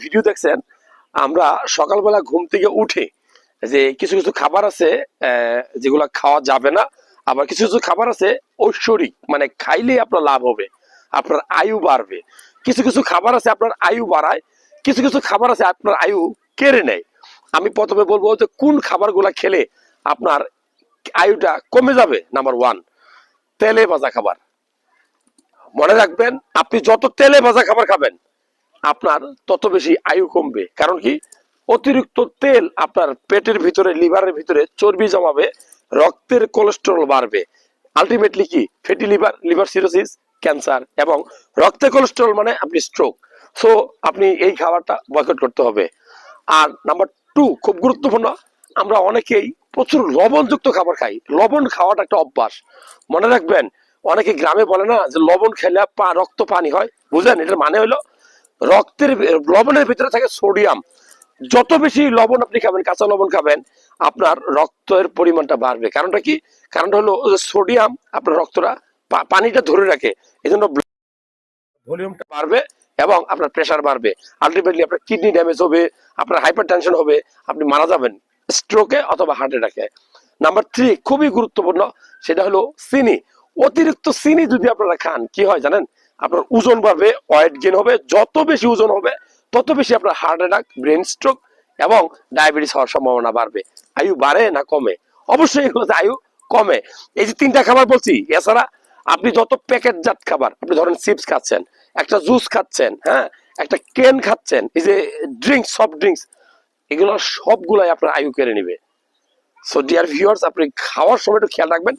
Video দেখছেন, আমরা সকালবেলা ঘুম থেকে উঠে যে কিছু কিছু খাবার আছে যেগুলা খাওয়া যাবে না, আবার কিছু কিছু খাবার আছে ঐশ্বরিক, মানে খাইলে আপনার লাভ হবে, আপনার আয়ু বাড়বে। কিছু কিছু খাবার আছে আপনার আয়ু বাড়ায়, কিছু কিছু খাবার আছে আপনার আয়ু কেড়ে নেয়। আমি প্রথমে বলবো যে কোন খাবারগুলা খেলে আপনার আয়ুটা কমে যাবে। নাম্বার ওয়ান, তেলে ভাজা খাবার। মনে রাখবেন, আপনি যত তেলে ভাজা খাবার খাবেন আপনার তত বেশি আয়ু কমবে। কারণ কি, অতিরিক্ত তেল আপনার পেটের ভিতরে, লিভারের ভিতরে চর্বি জমাবে, রক্তের কোলেস্টেরল বাড়বে, আলটিমেটলি কি fatty liver, liver cirrhosis, cancer, এবং রক্তে কোলেস্টেরল মানে আপনি স্ট্রোক। সো আপনি এই খাবারটা বয়কট করতে হবে। আর নাম্বার টু, খুব গুরুত্বপূর্ণ, আমরা অনেকেই প্রচুর লবণযুক্ত খাবার খাই। লবণ খাওয়াটা একটা অভ্যাস। মনে রাখবেন, অনেকে গ্রামে বলে না যে লবণ খেলে রক্ত পানি হয়। বুঝলেন, এটার মানে হলো রক্তের লবণের ভিতরে থাকে সোডিয়াম। যত বেশি লবণ আপনি খাবেন, কাঁচা লবণ খাবেন, আপনার রক্তের পরিমাণটা বাড়বে। কারণটা কি? কারণটা হলো সোডিয়াম আপনার রক্তটা পানিটা ধরে রাখে, এই জন্য ভলিউমটা বাড়বে এবং আপনার প্রেসার বাড়বে। আলটিমেটলি আপনার কিডনি ড্যামেজ হবে, আপনার হাইপার টেনশন হবে, আপনি মারা যাবেন স্ট্রোকে অথবা হার্ট অ্যাটাকে। নাম্বার থ্রি, খুবই গুরুত্বপূর্ণ, সেটা হলো চিনি। অতিরিক্ত চিনি যদি আপনারা খান, কি হয় জানেন? আপনার ওজন বাড়বে, ওয়েট গেইন হবে। যত বেশি ওজন হবে তত বেশি আপনার হার্ট অ্যাটাক, ব্রেন স্ট্রোক এবং ডায়াবেটিস হওয়ার সম্ভাবনা বাড়বে। আয়ু বাড়ে না কমে? অবশ্যই এগুলোতে আয়ু কমে। এই যে তিনটা খাবার বলছি, এছাড়া আপনি যত প্যাকেটজাত খাবার, আপনি ধরেন চিপস খাচ্ছেন, একটা জুস খাচ্ছেন, হ্যাঁ, একটা কেন খাচ্ছেন, এই যে ড্রিঙ্কস, সফট ড্রিঙ্কস, এগুলো সবগুলাই আপনার আয়ু কেড়ে নিবে। সো ডিয়ার ভিউয়ার্স, আপনি খাওয়ার সময় একটু খেয়াল রাখবেন।